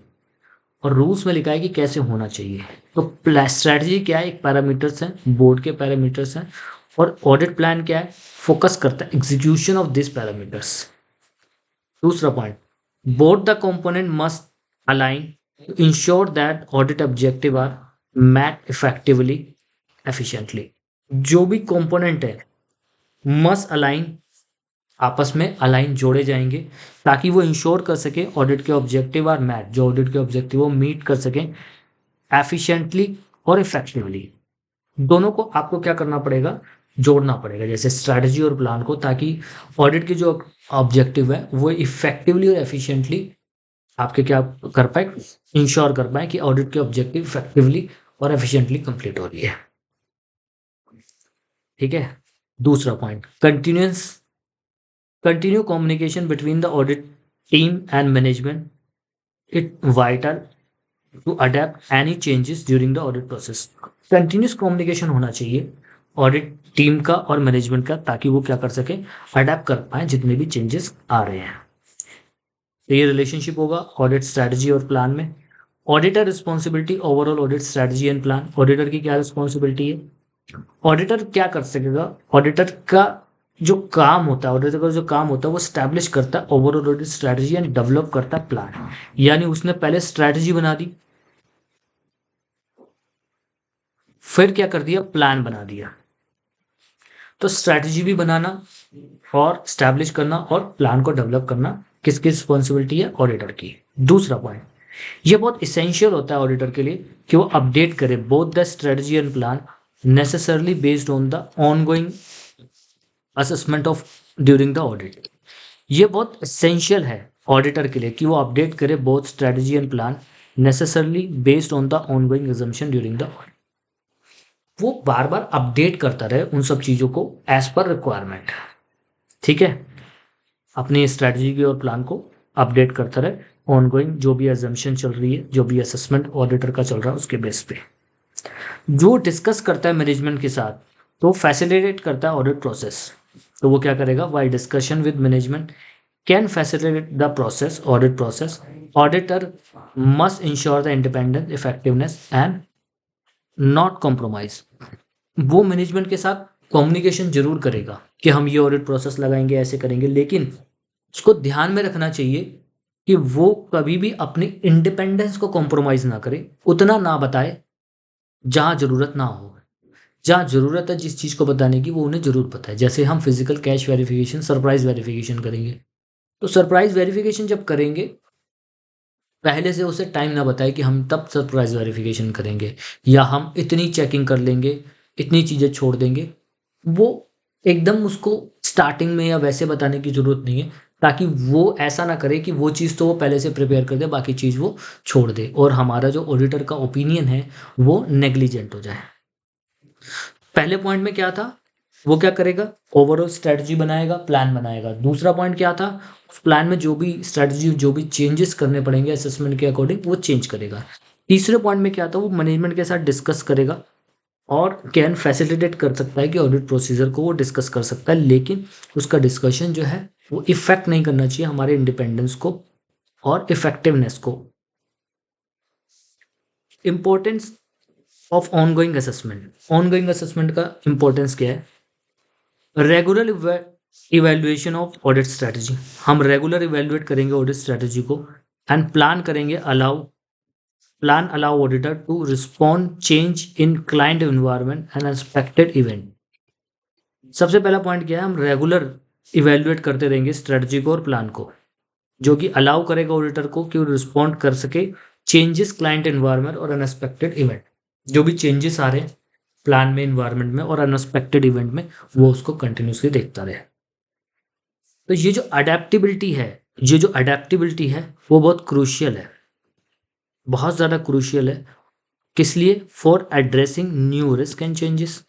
और रूल्स में लिखा है कि कैसे होना चाहिए। तो स्ट्रैटेजी क्या है, एक पैरामीटर्स हैं, बोर्ड के पैरामीटर्स हैं, और ऑडिट प्लान क्या है, फोकस करता है एग्जीक्यूशन ऑफ दिस पैरामीटर्स। दूसरा point, both the component must align to ensure that audit objective are met effectively efficiently. जो भी कंपोनेंट है मस्ट अलाइन, आपस में अलाइन जोड़े जाएंगे ताकि वो इंश्योर कर सके ऑडिट के ऑब्जेक्टिव आर मैट, जो ऑडिट के ऑब्जेक्टिव वो मीट कर सकें एफिशिएंटली और इफेक्टिवली। दोनों को आपको क्या करना पड़ेगा, जोड़ना पड़ेगा, जैसे स्ट्रैटेजी और प्लान को, ताकि ऑडिट की जो ऑब्जेक्टिव है वो इफेक्टिवली और एफिशिएंटली आपके क्या कर पाए, इंश्योर कर पाए कि ऑडिट के ऑब्जेक्टिव इफेक्टिवली और एफिशिएंटली कंप्लीट हो रही है, ठीक है। दूसरा point, continue communication between the audit team and management, it vital to adapt any changes during the audit process. Continuous communication होना चाहिए ऑडिट टीम का और मैनेजमेंट का, ताकि वो क्या कर सके, अडेप्ट कर पाए जितने भी चेंजेस आ रहे हैं। तो ये रिलेशनशिप होगा ऑडिट स्ट्रैटेजी और प्लान में। Auditor responsibility, overall audit strategy and plan. Auditor की क्या रिस्पॉन्सिबिलिटी है, ऑडिटर क्या कर सकेगा, ऑडिटर का जो काम होता है, ऑडिटर का जो काम होता है वो स्टैब्लिश करता है overall audit strategy and develop करता है प्लान। यानी उसने पहले स्ट्रैटेजी बना दी, फिर क्या कर दिया, प्लान बना दिया। तो स्ट्रैटेजी भी बनाना और स्टैब्लिश करना और प्लान को डेवलप करना किसकी रिस्पॉन्सिबिलिटी है, ऑडिटर की। दूसरा पॉइंट, ये बहुत इसेंशियल होता है ऑडिटर के लिए कि वो अपडेट करे both the strategy and plan necessarily based on the ongoing assessment of during the audit. ये बहुत इसेंशियल है ऑडिटर के लिए कि वो अपडेट करे both strategy and plan necessarily based on the ongoing assumption during the audit. वो बार बार update करता रहे उन सब चीज़ों को एज पर रिक्वायरमेंट। ठीक है, अपनी स्ट्रेटजी की और प्लान को अपडेट करता रहे ऑनगोइंग, जो भी एजम्पशन चल रही है, जो भी असेसमेंट ऑडिटर का चल रहा है उसके बेस पे। जो डिस्कस करता है मैनेजमेंट के साथ तो फैसिलिटेट करता है ऑडिट प्रोसेस। तो वो क्या करेगा, why discussion with management can facilitate the process, audit process, auditor must ensure the independence, effectiveness and not compromise. वो मैनेजमेंट के साथ कम्युनिकेशन जरूर करेगा कि हम ये ऑडिट प्रोसेस लगाएंगे, ऐसे करेंगे, लेकिन उसको ध्यान में रखना चाहिए कि वो कभी भी अपनी इंडिपेंडेंस को कॉम्प्रोमाइज ना करे, उतना ना बताए जहाँ जरूरत ना हो। जहाँ ज़रूरत है जिस चीज़ को बताने की वो उन्हें ज़रूर पता है। जैसे हम physical cash verification, surprise verification करेंगे, तो सरप्राइज वेरिफिकेशन जब करेंगे पहले से उसे टाइम ना बताए कि हम तब सरप्राइज वेरिफिकेशन करेंगे या हम इतनी चेकिंग कर लेंगे, इतनी चीज़ें छोड़ देंगे। वो एकदम उसको स्टार्टिंग में या वैसे बताने की ज़रूरत नहीं है, ताकि वो ऐसा ना करे कि वो चीज़ तो वो पहले से प्रिपेयर कर दे, बाकी चीज़ वो छोड़ दे और हमारा जो ऑडिटर का ओपिनियन है वो नेग्लिजेंट हो जाए। पहले पॉइंट में क्या था, वो क्या करेगा, ओवरऑल स्ट्रेटजी बनाएगा, प्लान बनाएगा। दूसरा पॉइंट क्या था, उस प्लान में जो भी स्ट्रेटजी, जो भी चेंजेस करने पड़ेंगे असेसमेंट के अकॉर्डिंग वो चेंज करेगा। तीसरे पॉइंट में क्या था, वो मैनेजमेंट के साथ डिस्कस करेगा और कैन फैसिलिटेट कर सकता है कि ऑडिट प्रोसीजर को वो डिस्कस कर सकता है, लेकिन उसका डिस्कशन जो है वो इफेक्ट नहीं करना चाहिए हमारे इंडिपेंडेंस को और इफेक्टिवनेस को। Importance of ongoing assessment, ongoing assessment का इंपॉर्टेंस क्या है, regular evaluation of audit strategy. हम रेगुलर इवेल्युएट करेंगे ऑडिट स्ट्रेटजी को and plan allow auditor to respond change in client environment and expected event. सबसे पहला पॉइंट क्या है, हम रेगुलर इवेल्युएट करते रहेंगे स्ट्रेटजी को और प्लान को, जो कि अलाउ करेगा ऑडिटर को कि वो रिस्पॉन्ड कर सके चेंजेस क्लाइंट एनवायरनमेंट और अनएक्सपेक्टेड इवेंट। जो भी चेंजेस आ रहे हैं प्लान में, इन्वायरमेंट में और अनएक्सपेक्टेड इवेंट में, वो उसको कंटिन्यूसली देखता रहे। तो ये जो अडेप्टिबिलिटी है वो बहुत क्रूशियल है, बहुत ज़्यादा क्रूशियल है। किस लिए, for addressing new risk and changes.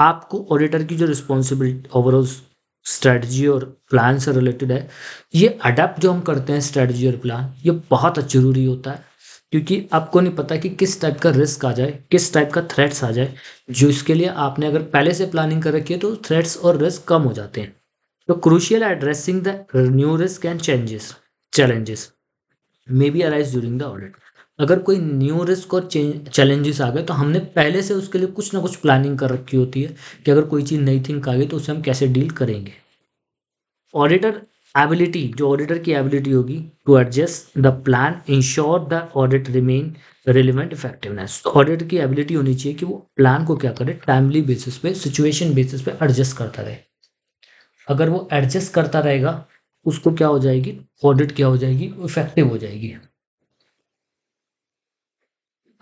आपको ऑडिटर की जो रिस्पॉन्सिबिलिटी ओवरऑल स्ट्रेटजी और प्लान से रिलेटेड है, ये अडेप्ट जो हम करते हैं स्ट्रेटजी और प्लान, ये बहुत जरूरी होता है, क्योंकि आपको नहीं पता कि किस टाइप का रिस्क आ जाए, किस टाइप का थ्रेट्स आ जाए, जो इसके लिए आपने अगर पहले से प्लानिंग कर रखी है तो थ्रेट्स और रिस्क कम हो जाते हैं। तो crucial addressing the new risk and challenges may be arise during the audit. अगर कोई न्यू रिस्क और चैलेंजेस आ गए तो हमने पहले से उसके लिए कुछ ना कुछ प्लानिंग कर रखी होती है कि अगर कोई चीज़ नई थिंक आ गई तो उसे हम कैसे डील करेंगे। ऑडिटर एबिलिटी, जो ऑडिटर की एबिलिटी होगी to adjust the plan ensure the audit remain relevant effectiveness. तो ऑडिटर की एबिलिटी होनी चाहिए कि वो प्लान को क्या करे, टाइमली बेसिस पे, सिचुएशन बेसिस पे एडजस्ट करता रहे। अगर वो एडजस्ट करता रहेगा उसको क्या हो जाएगी, ऑडिट क्या हो जाएगी, इफेक्टिव हो जाएगी।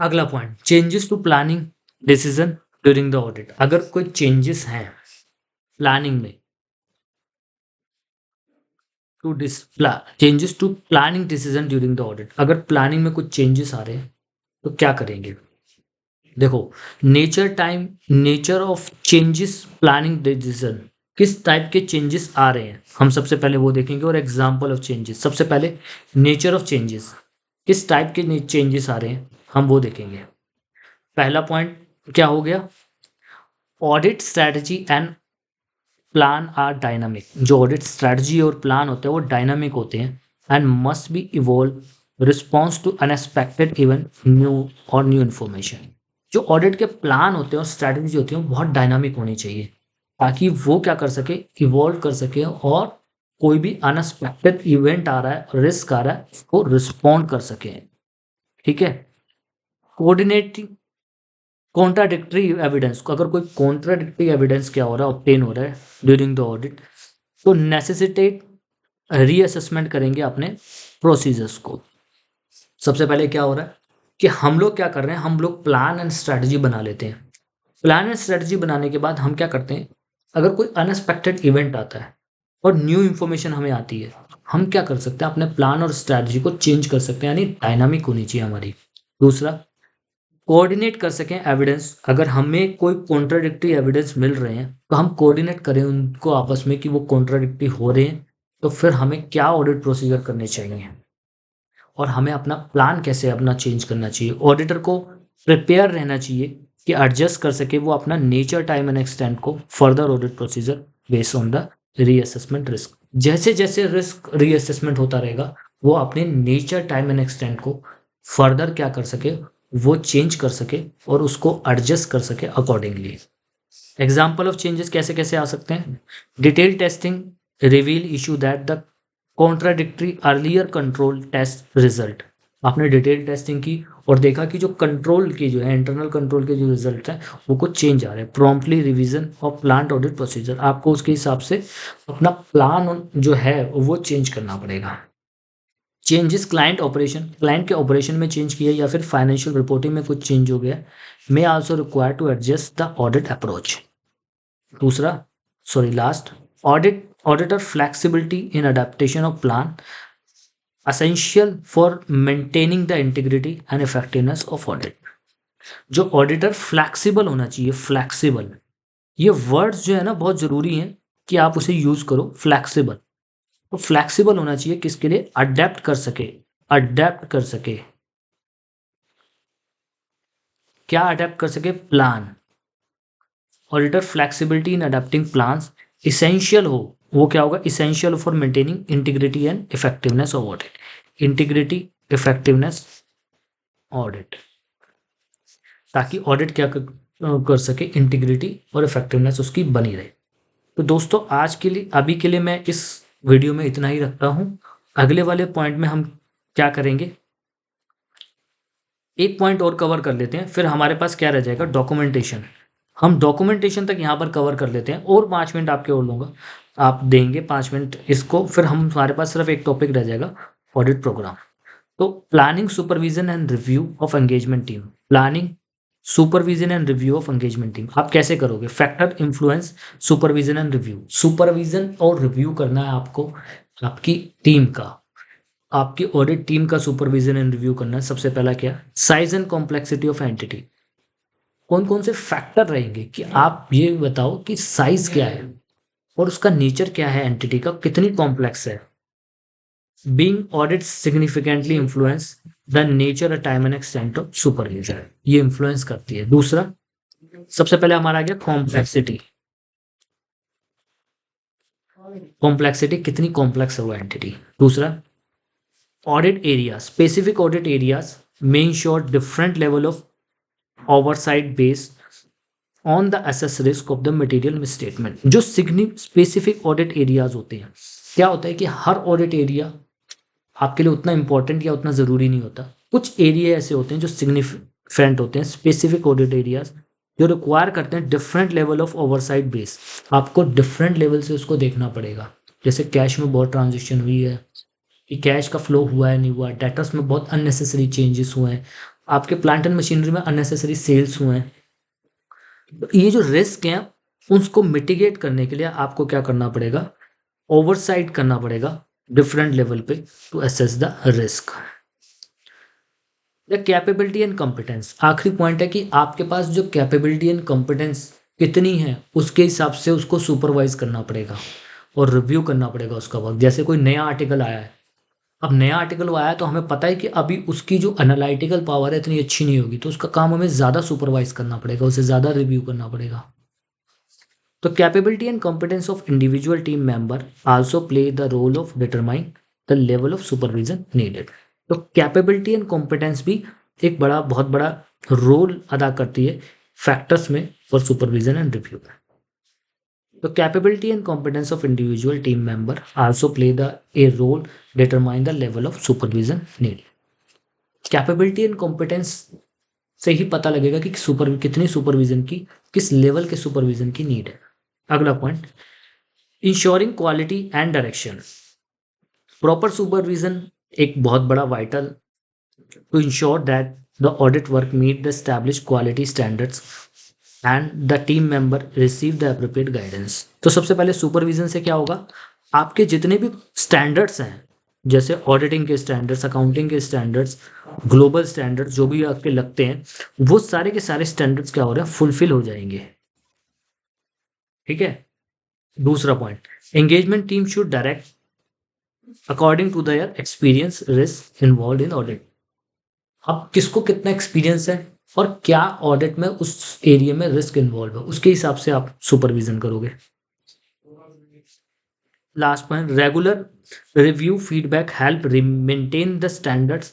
अगला point, changes to planning decision during the audit. अगर कोई चेंजेस हैं प्लानिंग में, changes to planning decision during the audit, अगर प्लानिंग में कुछ चेंजेस आ रहे हैं तो क्या करेंगे। देखो, nature of changes planning decision, किस टाइप के चेंजेस आ रहे हैं हम सबसे पहले वो देखेंगे, और एग्जांपल ऑफ चेंजेस। सबसे पहले नेचर ऑफ चेंजेस, किस टाइप के चेंजेस आ रहे हैं हम वो देखेंगे। पहला पॉइंट क्या हो गया, audit strategy and plan are dynamic. जो ऑडिट स्ट्रेटजी और प्लान होते हैं वो डायनामिक होते हैं and must be evolve response to unexpected event, new information. जो ऑडिट के प्लान होते हैं और स्ट्रेटजी होती है वो बहुत डायनामिक होनी चाहिए, ताकि वो क्या कर सके, इवॉल्व कर सके और कोई भी अनएक्सपेक्टेड इवेंट आ रहा है, रिस्क आ रहा है, उसको रिस्पॉन्ड कर सके। ठीक है, कोऑर्डिनेटिंग कॉन्ट्राडिक्टरी एविडेंस को, अगर कोई कॉन्ट्राडिक्टरी एविडेंस क्या हो रहा है, ऑब्टेन हो रहा है ड्यूरिंग द ऑडिट, तो नेसेसिटेट रीअसेसमेंट करेंगे अपने प्रोसीजर्स को। सबसे पहले क्या हो रहा है कि हम लोग क्या कर रहे हैं, हम लोग प्लान एंड स्ट्रैटेजी बना लेते हैं। प्लान एंड स्ट्रैटेजी बनाने के बाद हम क्या करते हैं, अगर कोई अनएक्सपेक्टेड इवेंट आता है और न्यू इन्फॉर्मेशन हमें आती है, हम क्या कर सकते हैं, अपने प्लान और स्ट्रैटेजी को चेंज कर सकते हैं, यानी डायनामिक होनी चाहिए हमारी। दूसरा, कोऑर्डिनेट कर सकें एविडेंस। अगर हमें कोई कॉन्ट्राडिक्टरी एविडेंस मिल रहे हैं तो हम कोऑर्डिनेट करें उनको आपस में कि वो कॉन्ट्राडिक्टरी हो रहे हैं, तो फिर हमें क्या ऑडिट प्रोसीजर करने चाहिए और हमें अपना प्लान कैसे अपना चेंज करना चाहिए। ऑडिटर को प्रिपेयर रहना चाहिए कि एडजस्ट कर सके वो अपना नेचर, टाइम एंड एक्सटेंट को further audit procedure based on the reassessment risk. जैसे जैसे रिस्क रीअसेसमेंट होता रहेगा, वो अपने नेचर, टाइम एंड एक्सटेंट को फर्दर क्या कर सके, वो चेंज कर सके और उसको एडजस्ट कर सके अकॉर्डिंगली। एग्जाम्पल ऑफ चेंजेस कैसे कैसे आ सकते हैं, detail testing reveal issue that the contradictory earlier control test result. आपने डिटेल टेस्टिंग की और देखा कि जो कंट्रोल के जो है, इंटरनल कंट्रोल के जो रिजल्ट हैं वो कुछ चेंज आ रहे हैं। Promptly revision of plant audit procedure, आपको उसके हिसाब से अपना प्लान जो है वो चेंज करना पड़ेगा। चेंजेस क्लाइंट ऑपरेशन, क्लाइंट के ऑपरेशन में चेंज किया या फिर फाइनेंशियल रिपोर्टिंग में कुछ चेंज हो गया, may also require to adjust the audit approach. दूसरा, sorry last, auditor flexibility in adaptation of plan essential for maintaining the integrity and effectiveness of audit. जो ऑडिटर फ्लेक्सिबल होना चाहिए, फ्लेक्सिबल, ये words जो है ना बहुत जरूरी हैं कि आप उसे यूज करो, फ्लेक्सिबल। तो फ्लेक्सिबल होना चाहिए किसके लिए, अडेप्ट कर सके, अडेप्ट कर सके, क्या अडेप्ट कर सके, प्लान। ऑडिटर फ्लेक्सिबिलिटी इन अडेप्टिंग प्लान्स इसेंशियल हो, वो क्या होगा, essential for maintaining integrity and effectiveness of audit. Integrity, effectiveness, audit, ताकि ऑडिट क्या कर सके, इंटीग्रिटी और इफेक्टिवनेस उसकी बनी रहे। तो दोस्तों आज के लिए, अभी के लिए मैं इस वीडियो में इतना ही रखता हूं। अगले वाले पॉइंट में हम क्या करेंगे, एक पॉइंट और कवर कर लेते हैं, फिर हमारे पास क्या रह जाएगा, डॉक्यूमेंटेशन। हम डॉक्यूमेंटेशन तक यहाँ पर कवर कर लेते हैं और 5 मिनट आपके और लूँगा, आप देंगे 5 मिनट इसको, फिर हम हमारे पास सिर्फ एक टॉपिक रह जाएगा, ऑडिट प्रोग्राम। तो planning, supervision and review of engagement team. Planning, supervision and review of engagement team आप कैसे करोगे, factor, influence, supervision and review. Supervision और रिव्यू करना है आपको आपकी टीम का, आपकी ऑडिट टीम का सुपरविजन एंड रिव्यू करना है। सबसे पहला क्या, size and complexity of entity. कौन कौन से फैक्टर रहेंगे कि आप ये बताओ कि साइज क्या है और उसका नेचर क्या है, एंटिटी का कितनी कॉम्प्लेक्स है। Being audit significantly influence the nature, time and extent of supervision, ये इन्फ्लुएंस करती है। दूसरा, सबसे पहले हमारा आ गया कॉम्प्लेक्सिटी। कॉम्प्लेक्सिटी, कितनी कॉम्प्लेक्स है वो एंटिटी। दूसरा, audit area, specific audit areas may ensure different level of oversight based on the assess risk of the material misstatement. जो स्पेसिफिक ऑडिट एरियाज होते हैं, क्या होता है कि हर ऑडिट एरिया आपके लिए उतना इंपॉर्टेंट या उतना ज़रूरी नहीं होता। कुछ एरिया ऐसे होते हैं जो सिग्निफिकेंट होते हैं, स्पेसिफिक ऑडिट एरियाज, जो रिक्वायर करते हैं different level of oversight base. आपको डिफरेंट लेवल से उसको देखना पड़ेगा। जैसे कैश में बहुत ट्रांजेक्शन हुई है, कि कैश का फ्लो हुआ है नहीं हुआ, डेटर्स में बहुत अननेसेसरी चेंजेस हुए हैं, आपके प्लांट एंड मशीनरी में अननेसेसरी सेल्स हुए हैं। तो ये जो रिस्क हैं उसको मिटिगेट करने के लिए आपको क्या करना पड़ेगा, ओवरसाइट करना पड़ेगा डिफरेंट लेवल पे to assess the risk. The capability and competence, आखिरी पॉइंट है कि आपके पास जो कैपेबिलिटी एंड कॉम्पिटेंस कितनी है उसके हिसाब से उसको सुपरवाइज करना पड़ेगा और रिव्यू करना पड़ेगा उसका वर्क। जैसे कोई नया आर्टिकल आया है, अब नया आर्टिकल आया तो हमें पता है कि अभी उसकी जो एनालिटिकल पावर है इतनी अच्छी नहीं होगी, तो उसका काम हमें ज़्यादा सुपरवाइज करना पड़ेगा, उसे ज़्यादा रिव्यू करना पड़ेगा। तो capability and competence of individual team member also play the role of determine the level of supervision needed. तो कैपेबिलिटी एंड कॉम्पिटेंस भी एक बहुत बड़ा रोल अदा करती है फैक्टर्स में फॉर सुपरविजन एंड रिव्यू। तो capability and competence of individual team member also play the a role determine the level of supervision needed. Capability and competence से ही पता लगेगा कि कितनी सुपरविजन की, किस लेवल के सुपरविजन की नीड है। अगला point, ensuring quality and direction. Proper supervision एक बहुत बड़ा vital to ensure that the audit work meet the established quality standards and the team member receive the appropriate guidance। तो सबसे पहले सुपरविजन से क्या होगा, आपके जितने भी स्टैंडर्ड्स हैं, जैसे ऑडिटिंग के स्टैंडर्ड्स, अकाउंटिंग के स्टैंडर्ड्स, ग्लोबल स्टैंडर्ड्स जो भी आपके लगते हैं, वो सारे के सारे स्टैंडर्ड्स क्या हो रहे हैं, फुलफिल हो जाएंगे। ठीक है। दूसरा point, engagement team should direct according to their experience risk involve in audit. अब किसको कितना एक्सपीरियंस है और क्या ऑडिट में उस एरिया में रिस्क इन्वॉल्व है, उसके हिसाब से आप सुपरविजन करोगे। Last point, regular review feedback help maintain the standards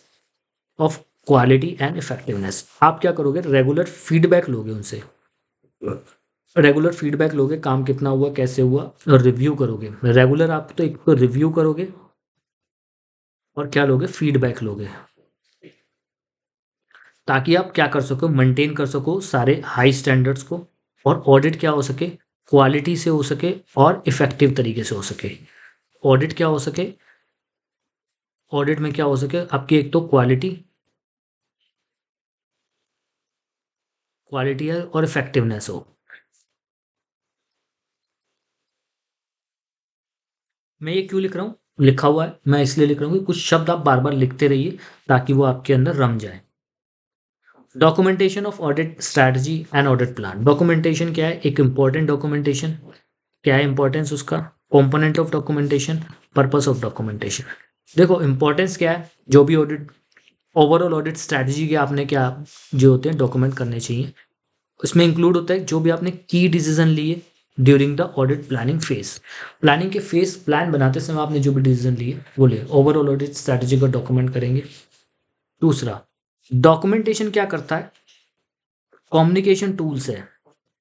of quality and effectiveness. आप क्या करोगे, रेगुलर फीडबैक लोगे उनसे, रेगुलर फीडबैक लोगे, काम कितना हुआ, कैसे हुआ, और रिव्यू करोगे। रेगुलर आप तो एक तो रिव्यू करोगे और क्या लोगे, फीडबैक लोगे, ताकि आप क्या कर सको, मेंटेन कर सको सारे हाई स्टैंडर्ड्स को, और ऑडिट क्या हो सके, क्वालिटी से हो सके और इफेक्टिव तरीके से हो सके। ऑडिट क्या हो सके, ऑडिट में क्या हो सके आपकी, एक तो क्वालिटी है और इफेक्टिवनेस हो। मैं ये क्यों लिख रहा हूँ, लिखा हुआ है, मैं इसलिए लिख रहा हूँ कि कुछ शब्द आप बार बार लिखते रहिए ताकि वो आपके अंदर रम जाए। Documentation of audit strategy and audit plan. Documentation क्या है, एक इंपॉर्टेंट डॉक्यूमेंटेशन, क्या है इंपॉर्टेंस उसका, component of documentation, purpose of documentation. देखो इंपॉर्टेंस क्या है, जो भी ऑडिट, ओवरऑल ऑडिट स्ट्रैटेजी के आपने क्या जो होते हैं डॉक्यूमेंट करने चाहिए, उसमें इंक्लूड होता है जो भी आपने की डिसीजन लिए during the audit planning phase. Planning के फेज, प्लान बनाते समय आपने जो भी डिसीजन लिए वो लिए, ओवरऑल ऑडिट स्ट्रैटेजी को डॉक्यूमेंट करेंगे। दूसरा, डॉक्यूमेंटेशन क्या करता है, कम्युनिकेशन टूल्स है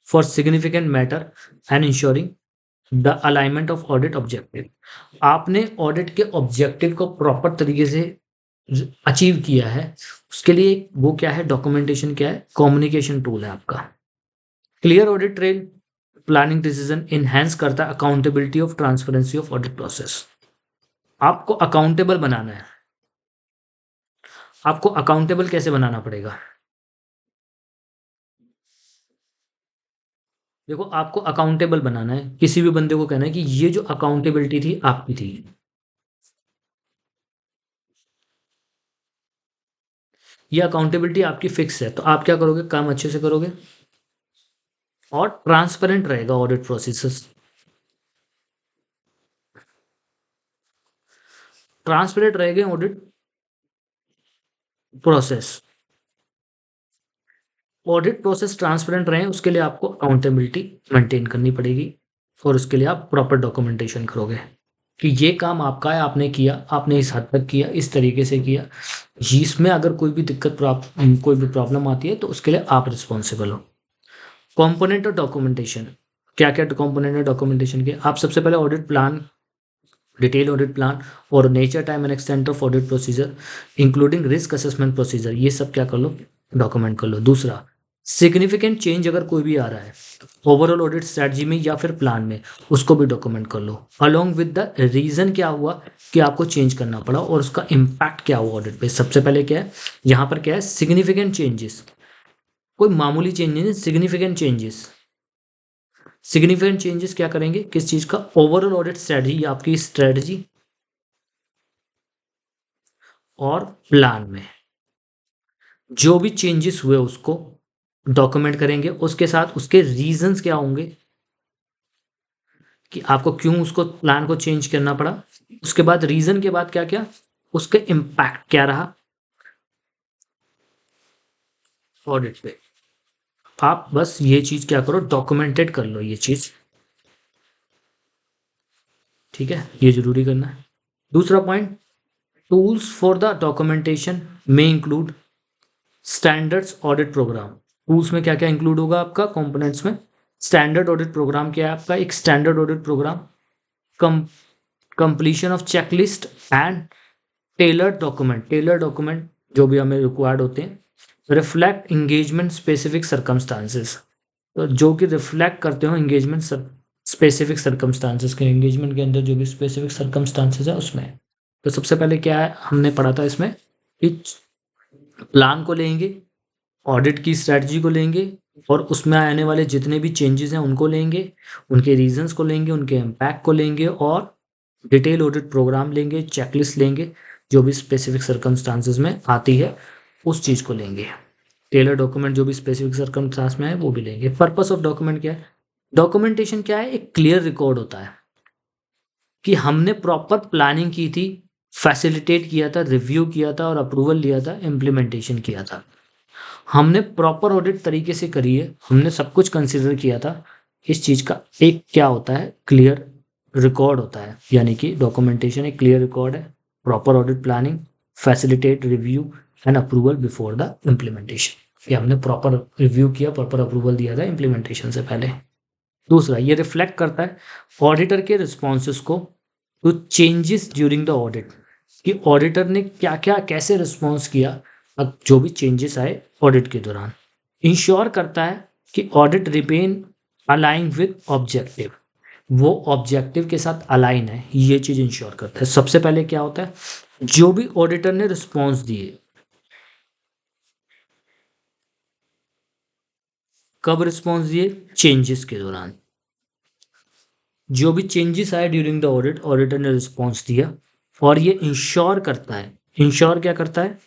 for significant matter and ensuring the alignment of audit objective. आपने ऑडिट के ऑब्जेक्टिव को प्रॉपर तरीके से अचीव किया है, उसके लिए वो क्या है, डॉक्यूमेंटेशन क्या है, कम्युनिकेशन टूल है आपका। Clear audit trail planning decision enhance करता है accountability of transparency of audit process. आपको अकाउंटेबल बनाना है, आपको अकाउंटेबल कैसे बनाना पड़ेगा, देखो आपको अकाउंटेबल बनाना है, किसी भी बंदे को कहना है कि ये जो अकाउंटेबिलिटी थी आपकी थी, ये अकाउंटेबिलिटी आपकी फिक्स है, तो आप क्या करोगे, काम अच्छे से करोगे और ट्रांसपेरेंट रहेगा ऑडिट प्रोसेस। ट्रांसपेरेंट रहेगा audit process, audit process transparent रहे, उसके लिए आपको अकाउंटेबिलिटी मेंटेन करनी पड़ेगी, और उसके लिए आप प्रॉपर डॉक्यूमेंटेशन करोगे कि ये काम आपका है, आपने किया, आपने इस हद तक किया, इस तरीके से किया, इसमें अगर कोई भी दिक्कत कोई भी प्रॉब्लम आती है तो उसके लिए आप रिस्पॉन्सिबल हो। कॉम्पोनेंट ऑफ डॉक्यूमेंटेशन, क्या क्या कॉम्पोनेंट है डॉक्यूमेंटेशन के, आप सबसे पहले audit plan, detail audit plan और nature time and extent of audit procedure including risk assessment procedure, ये सब क्या कर लो, डॉक्यूमेंट कर लो। दूसरा, सिग्निफिकेंट चेंज अगर कोई भी आ रहा है ओवरऑल ऑडिट स्ट्रैटेजी में या फिर प्लान में, उसको भी डॉक्यूमेंट कर लो, अलोंग विद द रीजन क्या हुआ कि आपको चेंज करना पड़ा और उसका इम्पैक्ट क्या हुआ ऑडिट पे। सबसे पहले क्या है, यहाँ पर क्या है, सिग्निफिकेंट चेंजेस, कोई मामूली चेंज नहीं, सिग्निफिकेंट चेंजेस। सिग्निफिकेंट चेंजेस क्या करेंगे, किस चीज का, ओवरऑल ऑडिट स्ट्रैटेजी, आपकी स्ट्रैटेजी और प्लान में जो भी चेंजेस हुए उसको डॉक्यूमेंट करेंगे, उसके साथ उसके रीजंस क्या होंगे कि आपको क्यों उसको प्लान को चेंज करना पड़ा, उसके बाद रीजन के बाद क्या क्या, उसके इम्पैक्ट क्या रहा ऑडिट पे। आप बस ये चीज क्या करो, डॉक्यूमेंटेड कर लो ये चीज, ठीक है, ये जरूरी करना है। दूसरा point, tools for the documentation में include standards audit program. Tools में क्या क्या इंक्लूड होगा आपका, कंपोनेंट्स में स्टैंडर्ड ऑडिट प्रोग्राम क्या है आपका, एक standard audit program, completion of checklist and tailor document, tailor document जो भी हमें रिक्वायर्ड होते हैं, रिफ्लेक्ट इंगेजमेंट स्पेसिफिक सर्कमस्टांसेस, तो जो कि रिफ्लेक्ट करते हो एंगेजमेंट स्पेसिफिक सर्कमस्टांसेस के, एंगेजमेंट के अंदर जो भी स्पेसिफिक सर्कमस्टांसेस है उसमें। तो सबसे पहले क्या है हमने पढ़ा था इसमें कि प्लान को लेंगे, ऑडिट की स्ट्रैटेजी को लेंगे और उसमें आने वाले जितने भी चेंजेस हैं उनको लेंगे, उनके रीजंस को लेंगे, उनके इम्पैक्ट को लेंगे और डिटेल ऑडिट प्रोग्राम लेंगे, चेकलिस्ट लेंगे, जो भी स्पेसिफिक सर्कमस्टांसेस में आती है उस चीज़ को लेंगे। टेलर डॉक्यूमेंट जो भी स्पेसिफिक सर्कमस्टांस में है वो भी लेंगे। पर्पस ऑफ डॉक्यूमेंट क्या है? डॉक्यूमेंटेशन क्या है? एक क्लियर रिकॉर्ड होता है कि हमने प्रॉपर प्लानिंग की थी, फैसिलिटेट किया था, रिव्यू किया था और अप्रूवल लिया था, इम्प्लीमेंटेशन किया था। हमने प्रॉपर ऑडिट तरीके से करी है, हमने सब कुछ कंसिडर किया था। इस चीज़ का एक क्या होता है? क्लियर रिकॉर्ड होता है, यानी कि डॉक्यूमेंटेशन एक क्लियर रिकॉर्ड है, proper audit planning, facilitate review and approval before the implementation, कि हमने प्रॉपर रिव्यू किया, प्रॉपर अप्रूवल दिया था इम्प्लीमेंटेशन से पहले। दूसरा, ये रिफ्लेक्ट करता है ऑडिटर के रिस्पॉन्सेस को to changes during the audit, कि ऑडिटर ने क्या क्या कैसे रिस्पॉन्स किया अब जो भी चेंजेस आए ऑडिट के दौरान। इंश्योर करता है कि audit remain align with objective, वो ऑब्जेक्टिव के साथ अलाइन है, ये चीज़ इंश्योर करता है। सबसे पहले क्या होता है, जो भी ऑडिटर ने रिस्पॉन्स दिए, कब रिस्पॉन्स दिए? चेंजेस के दौरान। जो भी चेंजेस आए ड्यूरिंग द ऑडिट, ऑडिटर ने रिस्पॉन्स दिया और ये इंश्योर करता है, इंश्योर क्या करता है?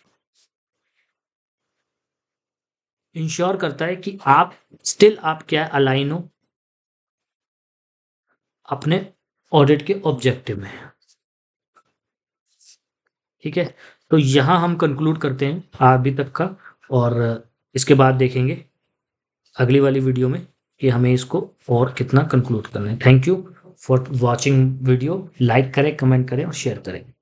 इंश्योर करता है कि आप स्टिल आप क्या अलाइन हो अपने ऑडिट के ऑब्जेक्टिव में। ठीक है, तो यहाँ हम कंक्लूड करते हैं अभी तक का, और इसके बाद देखेंगे अगली वाली वीडियो में कि हमें इसको और कितना कंक्लूड करना है। Thank you for watching video. Like करें, कमेंट करें और शेयर करें।